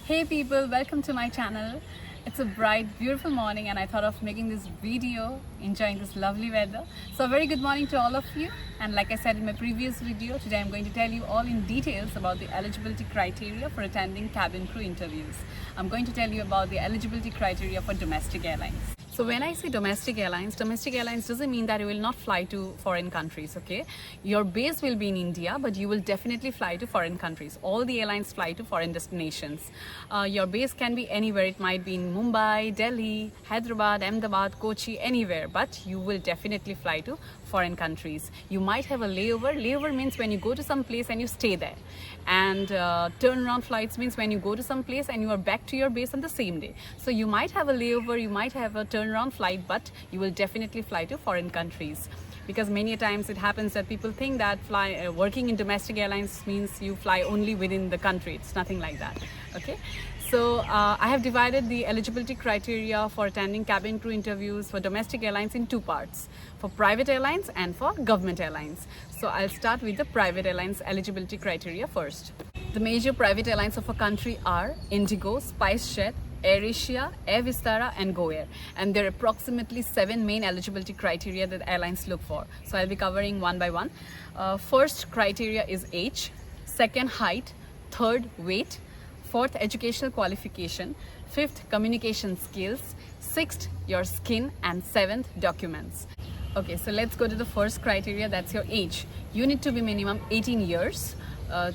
Hey people, welcome to my channel. It's a bright, beautiful morning and I thought of making this video, enjoying this lovely weather. So a very good morning to all of you, and like I said in my previous video, today I'm going to tell you all in details about the eligibility criteria for attending cabin crew interviews. I'm going to tell you about the eligibility criteria for domestic airlines. So when I say domestic airlines doesn't mean that you will not fly to foreign countries, okay? Your base will be in India, but you will definitely fly to foreign countries. All the airlines fly to foreign destinations. Your base can be anywhere. It might be in Mumbai, Delhi, Hyderabad, Ahmedabad, Kochi, anywhere, but you will definitely fly to foreign countries. You might have a layover. Layover means when you go to some place and you stay there. And turnaround flights means when you go to some place and you are back to your base on the same day. So you might have a layover, you might have a turnaround flight, but you will definitely fly to foreign countries. Because many times it happens that people think that working in domestic airlines means you fly only within the country. It's nothing like that, okay? So I have divided the eligibility criteria for attending cabin crew interviews for domestic airlines in two parts, for private airlines and for government airlines. So I'll start with the private airlines eligibility criteria first. The major private airlines of a country are Indigo, SpiceJet, AirAsia, Air Vistara and Go Air, and there are approximately 7 main eligibility criteria that airlines look for. So I'll be covering one by one. First criteria is age, second height, third weight, fourth educational qualification, fifth communication skills, sixth your skin, and seventh documents. Okay, so let's go to the first criteria, that's your age. You need to be minimum 18 years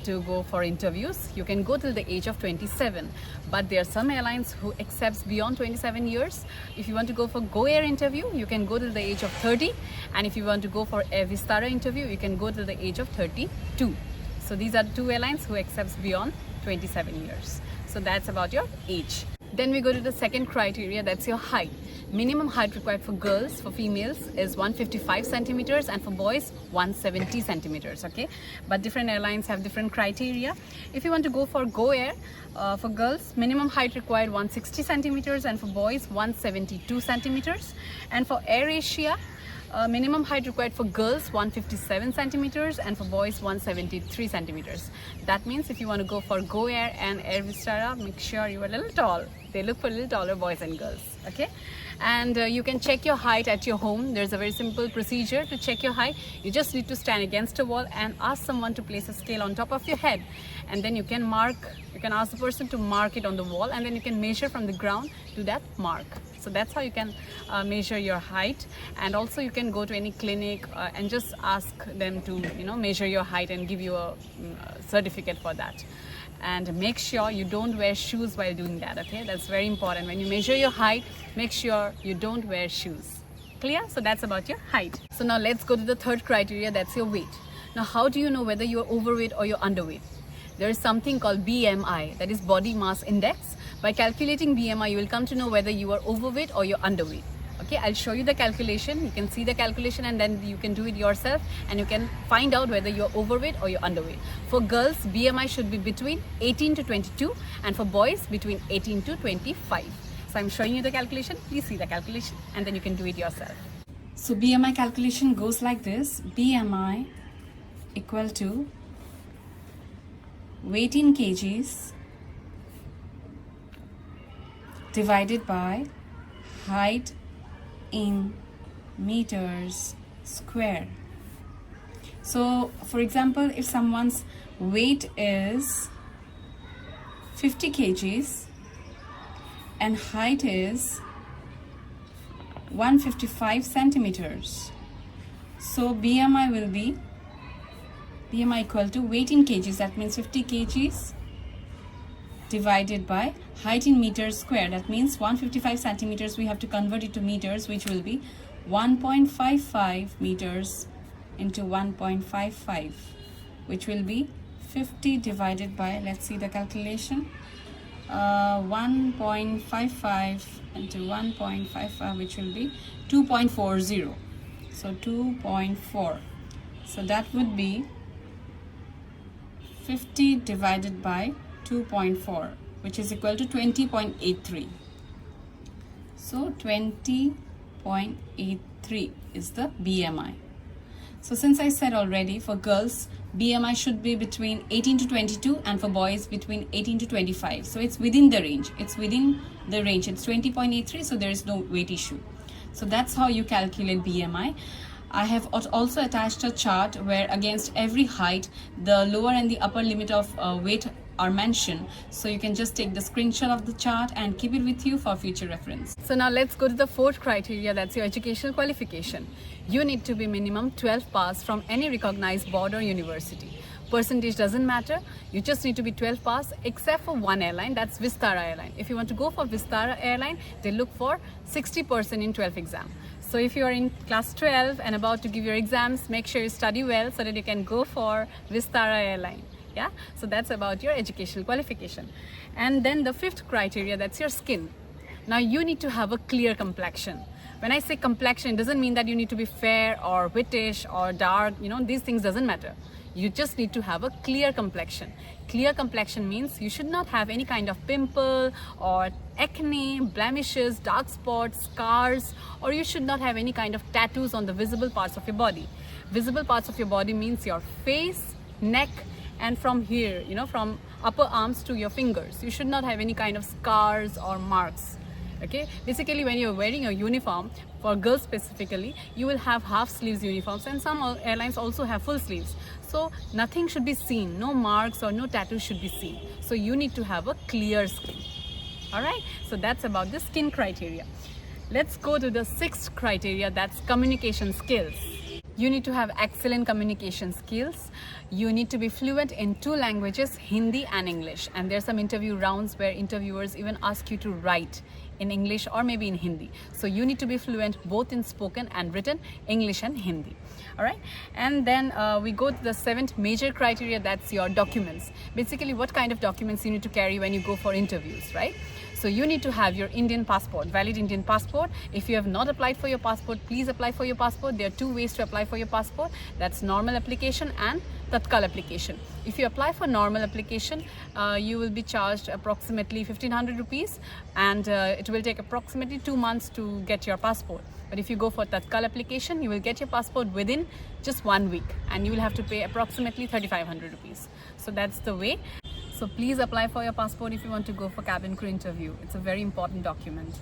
to go for interviews. You can go till the age of 27, but there are some airlines who accepts beyond 27 years. If you want to go for Go Air interview, you can go till the age of 30, and if you want to go for Air Vistara interview, you can go till the age of 32. So these are two airlines who accepts beyond 27 years. So that's about your age. Then we go to the second criteria, that's your height. Minimum height required for girls, for females, is 155 centimeters and for boys 170 centimeters, okay? But different airlines have different criteria. If you want to go for Go Air, for girls, minimum height required 160 centimeters and for boys 172 centimeters. And for AirAsia, minimum height required for girls 157 centimeters and for boys 173 centimeters. That means if you want to go for Go Air and Air Vistara, make sure you are a little tall. They look for a little taller boys and girls, okay? And you can check your height at your home. There's a very simple procedure to check your height. You just need to stand against a wall and ask someone to place a scale on top of your head, and then you can ask the person to mark it on the wall, and then you can measure from the ground to that mark. So that's how you can measure your height. And also you can go to any clinic and just ask them to measure your height and give you a certificate for that. And make sure you don't wear shoes while doing that, okay? That's very important. When you measure your height, make sure you don't wear shoes. Clear? So that's about your height. So now let's go to the third criteria, that's your weight. Now how do you know whether you're overweight or you're underweight? There is something called BMI, that is body mass index. By calculating BMI, you will come to know whether you are overweight or you're underweight. Okay, I'll show you the calculation. You can see the calculation and then you can do it yourself and you can find out whether you're overweight or you're underweight. For girls, BMI should be between 18 to 22 and for boys between 18 to 25. So I'm showing you the calculation. Please see the calculation and then you can do it yourself. So BMI calculation goes like this. BMI equal to weight in kgs divided by height in meters square. So for example, if someone's weight is 50 kgs and height is 155 centimeters, so BMI will be BMI equal to weight in kgs, that means 50 kgs divided by height in meters square, that means 155 centimeters, we have to convert it to meters, which will be 1.55 meters into 1.55, which will be 50 divided by, let's see the calculation, 1.55 into 1.55, which will be 2.40. So 2.4. So that would be 50 divided by 2.4, which is equal to 20.83. So 20.83 is the BMI. So since I said already, for girls, BMI should be between 18 to 22 and for boys between 18 to 25. So it's within the range. It's 20.83, so there is no weight issue. So that's how you calculate BMI. I have also attached a chart where against every height, the lower and the upper limit of weight are mentioned. So you can just take the screenshot of the chart and keep it with you for future reference. So now let's go to the fourth criteria, that's your educational qualification. You need to be minimum 12 pass from any recognized board or university. Percentage doesn't matter, you just need to be 12 pass except for one airline, that's Vistara airline. If you want to go for Vistara airline, they look for 60% in 12th exam. So if you are in class 12 and about to give your exams, make sure you study well so that you can go for Vistara airline. Yeah, so that's about your educational qualification. And then the fifth criteria, that's your skin. Now you need to have a clear complexion. When I say complexion, it doesn't mean that you need to be fair or whitish or dark, these things doesn't matter. You just need to have a clear complexion. Clear complexion means you should not have any kind of pimple or acne, blemishes, dark spots, scars, or you should not have any kind of tattoos on the visible parts of your body. Visible parts of your body means your face, neck, and from here, from upper arms to your fingers. You should not have any kind of scars or marks. Okay, basically when you're wearing a uniform, for girls specifically, you will have half sleeves uniforms, and some airlines also have full sleeves. So nothing should be seen, no marks or no tattoos should be seen. So you need to have a clear skin. Alright, so that's about the skin criteria. Let's go to the sixth criteria, that's communication skills. You need to have excellent communication skills. You need to be fluent in 2 languages, Hindi and English. And there's some interview rounds where interviewers even ask you to write in English or maybe in Hindi. So you need to be fluent both in spoken and written, English and Hindi. Alright, and then we go to the 7th major criteria, that's your documents. Basically what kind of documents you need to carry when you go for interviews, right? So you need to have your Indian passport, valid Indian passport. If you have not applied for your passport, please apply for your passport. There are 2 ways to apply for your passport. That's normal application and Tatkal application. If you apply for normal application, you will be charged approximately 1500 rupees and it will take approximately 2 months to get your passport. But if you go for Tatkal application, you will get your passport within just 1 week and you will have to pay approximately 3500 rupees. So that's the way. So please apply for your passport if you want to go for cabin crew interview. It's a very important document.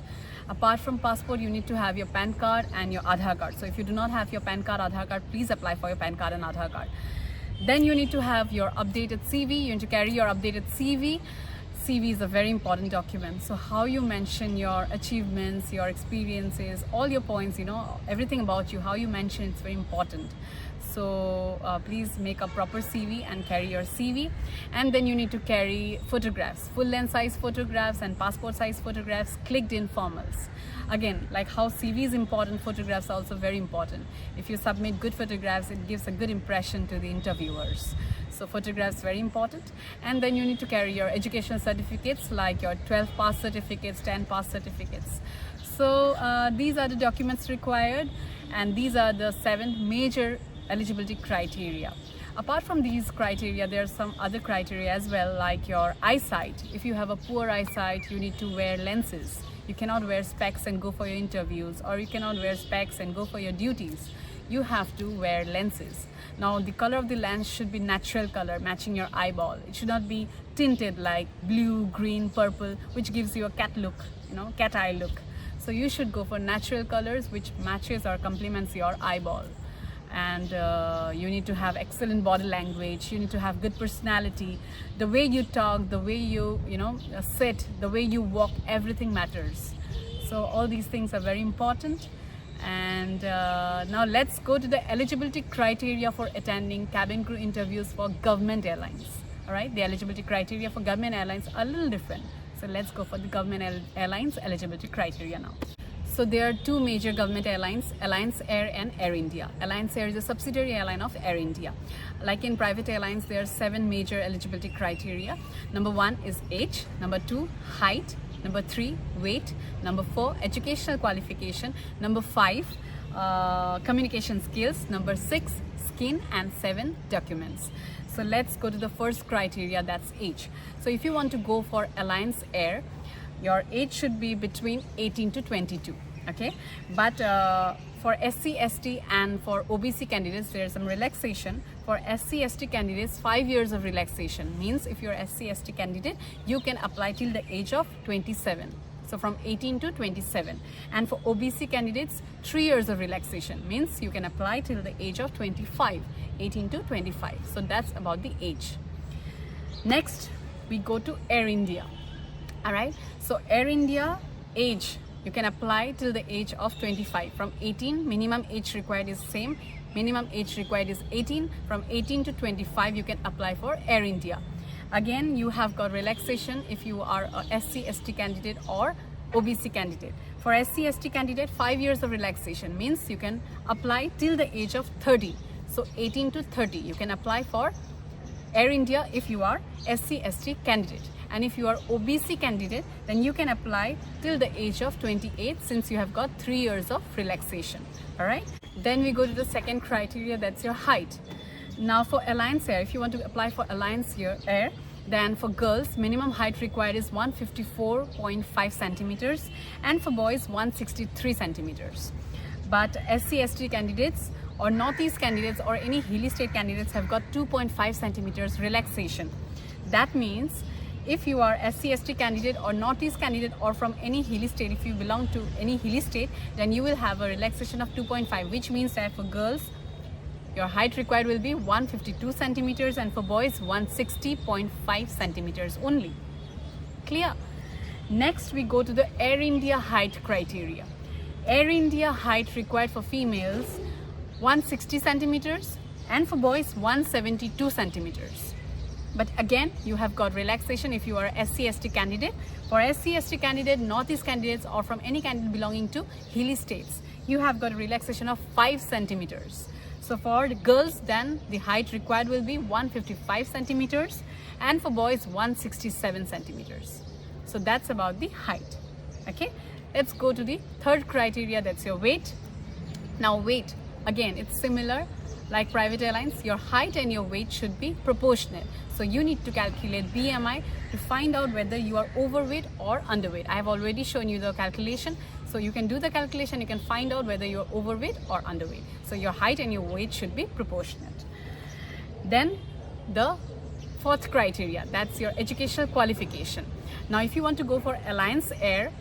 Apart from passport, you need to have your PAN card and your Aadhaar card. So if you do not have your PAN card, Aadhaar card, please apply for your PAN card and Aadhaar card. Then you need to have your updated CV. You need to carry your updated CV. CV is a very important document. So how you mention your achievements, your experiences, all your points, everything about you, how you mention, it's very important. So please make a proper CV and carry your CV. And then you need to carry photographs, full length size photographs and passport size photographs, clicked in formals. Again, like how CV is important, photographs are also very important. If you submit good photographs, it gives a good impression to the interviewers. So photographs very important. And then you need to carry your educational certificates like your 12 pass certificates, 10 pass certificates. So these are the documents required, and these are the 7 major eligibility criteria. Apart from these criteria, there are some other criteria as well, like your eyesight. If you have a poor eyesight, you need to wear lenses. You cannot wear specs and go for your interviews, or you cannot wear specs and go for your duties. You have to wear lenses. Now the color of the lens should be natural color, matching your eyeball. It should not be tinted like blue, green, purple, which gives you a cat look, cat eye look. So you should go for natural colors which matches or complements your eyeball. And you need to have excellent body language. You need to have good personality. The way you talk, the way you sit, the way you walk, everything matters. So all these things are very important. And now let's go to the eligibility criteria for attending cabin crew interviews for government airlines. All right, the eligibility criteria for government airlines are a little different. So let's go for the government airlines eligibility criteria now. So there are 2 major government airlines, Alliance Air and Air India. Alliance Air is a subsidiary airline of Air India. Like in private airlines, there are 7 major eligibility criteria. Number 1 is age. Number 2, height. Number 3, weight. Number 4, educational qualification. Number 5, communication skills. Number 6, skin. And 7, documents. So let's go to the first criteria, that's age. So if you want to go for Alliance Air, your age should be between 18 to 22. Okay, but for SC, ST and for OBC candidates, there is some relaxation. For SC, ST candidates, 5 years of relaxation. Means if you're SC, ST candidate, you can apply till the age of 27. So from 18 to 27. And for OBC candidates, 3 years of relaxation. Means you can apply till the age of 25, 18 to 25. So that's about the age. Next, we go to Air India. Alright, so Air India age, you can apply till the age of 25. From 18, minimum age required is same. Minimum age required is 18. From 18 to 25, you can apply for Air India. Again, you have got relaxation if you are a SC, ST candidate or OBC candidate. For SC, ST candidate, 5 years of relaxation means you can apply till the age of 30. So 18 to 30, you can apply for Air India if you are SC, ST candidate. And if you are OBC candidate, then you can apply till the age of 28 since you have got 3 years of relaxation. Alright. Then we go to the second criteria, that's your height. Now for Alliance Air, if you want to apply for Alliance Air, then for girls, minimum height required is 154.5 centimeters and for boys 163 centimeters. But SC, ST candidates or Northeast candidates or any hilly state candidates have got 2.5 centimeters relaxation. That means if you are SC, ST candidate or Northeast candidate or from any hilly state, if you belong to any hilly state, then you will have a relaxation of 2.5, which means that for girls, your height required will be 152 centimeters and for boys 160.5 centimeters only. Clear? Next, we go to the Air India height criteria. Air India height required for females 160 centimeters and for boys 172 centimeters. But again, you have got relaxation if you are a SC, ST candidate. For SC, ST candidate, Northeast candidates or from any candidate belonging to hilly states, you have got a relaxation of 5 centimeters. So for the girls, then the height required will be 155 centimeters and for boys 167 centimeters. So that's about the height. Okay, let's go to the third criteria, that's your weight. Now weight, again, it's similar like private airlines. Your height and your weight should be proportionate. So you need to calculate BMI to find out whether you are overweight or underweight. I have already shown you the calculation. So you can do the calculation, you can find out whether you're overweight or underweight. So your height and your weight should be proportionate. Then the fourth criteria, that's your educational qualification. Now if you want to go for Alliance Air,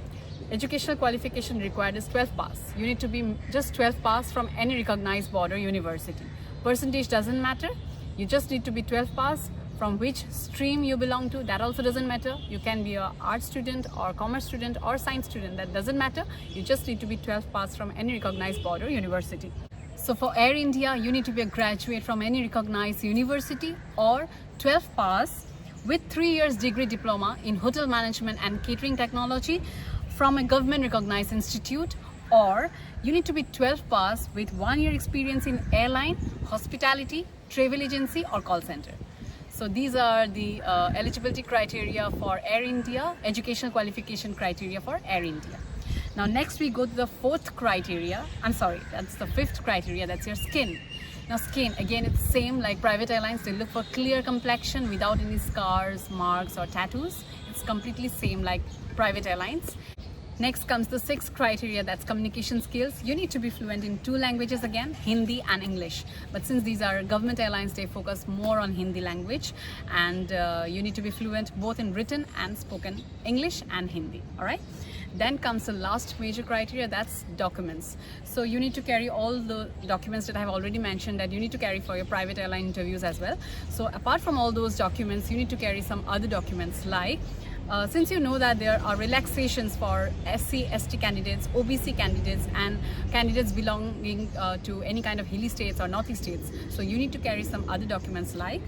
educational qualification required is 12 pass. You need to be just 12 pass from any recognized board or university. Percentage doesn't matter, you just need to be 12 pass. From which stream you belong to, that also doesn't matter. You can be an art student or commerce student or science student, that doesn't matter. You just need to be 12 pass from any recognized board or university. So for Air India, you need to be a graduate from any recognized university or 12 pass with 3 years degree diploma in hotel management and catering technology from a government recognized institute, or you need to be 12 pass with 1 year experience in airline, hospitality, travel agency or call center. So these are the eligibility criteria for Air India, educational qualification criteria for Air India. Now next we go to the fourth criteria, that's the fifth criteria, that's your skin. Now skin, again it's same like private airlines, they look for clear complexion without any scars, marks or tattoos. It's completely same like private airlines. Next comes the sixth criteria, that's communication skills. You need to be fluent in 2 languages again, Hindi and English. But since these are government airlines, they focus more on Hindi language, and you need to be fluent both in written and spoken English and Hindi. Alright. Then comes the last major criteria, that's documents. So you need to carry all the documents that I have already mentioned that you need to carry for your private airline interviews as well. So apart from all those documents, you need to carry some other documents like since you know that there are relaxations for SC, ST candidates, OBC candidates and candidates belonging to any kind of hilly states or northeast states. So you need to carry some other documents like,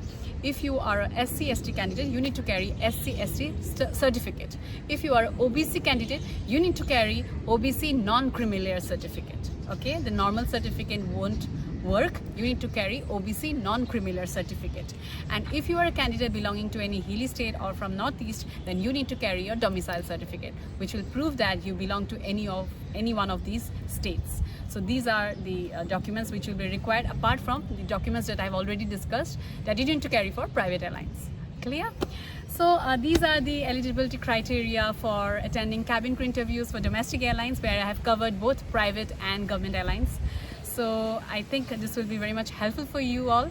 if you are a SC, ST candidate, you need to carry SC, ST certificate. If you are an OBC candidate, you need to carry OBC non-creamy layer certificate. Okay, the normal certificate won't work. You need to carry OBC non-creamy layer certificate. And if you are a candidate belonging to any hilly state or from northeast, then you need to carry your domicile certificate, which will prove that you belong to any one of these states. So these are the documents which will be required apart from the documents that I've already discussed that you need to carry for private airlines. Clear? So these are the eligibility criteria for attending cabin crew interviews for domestic airlines, where I have covered both private and government airlines. So I think this will be very much helpful for you all,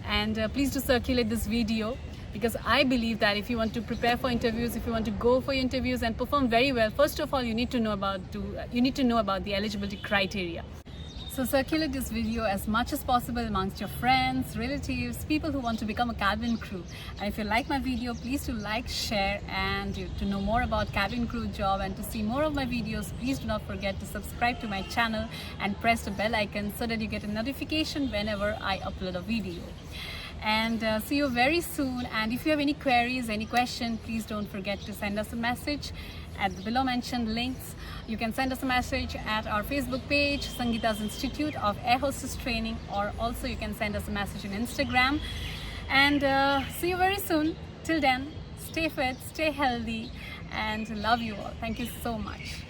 and please do circulate this video, because I believe that if you want to prepare for interviews, if you want to go for your interviews and perform very well, first of all you need to know about the eligibility criteria. So circulate this video as much as possible amongst your friends, relatives, people who want to become a cabin crew. And if you like my video, please do like, share, and to know more about cabin crew job and to see more of my videos, please do not forget to subscribe to my channel and press the bell icon so that you get a notification whenever I upload a video. And see you very soon. And if you have any queries, any question, please don't forget to send us a message at the below mentioned links. You can send us a message at our Facebook page, Sangeeta's Institute of Air Hostess Training, or also you can send us a message on Instagram. And see you very soon. Till then, stay fit, stay healthy, and love you all. Thank you so much.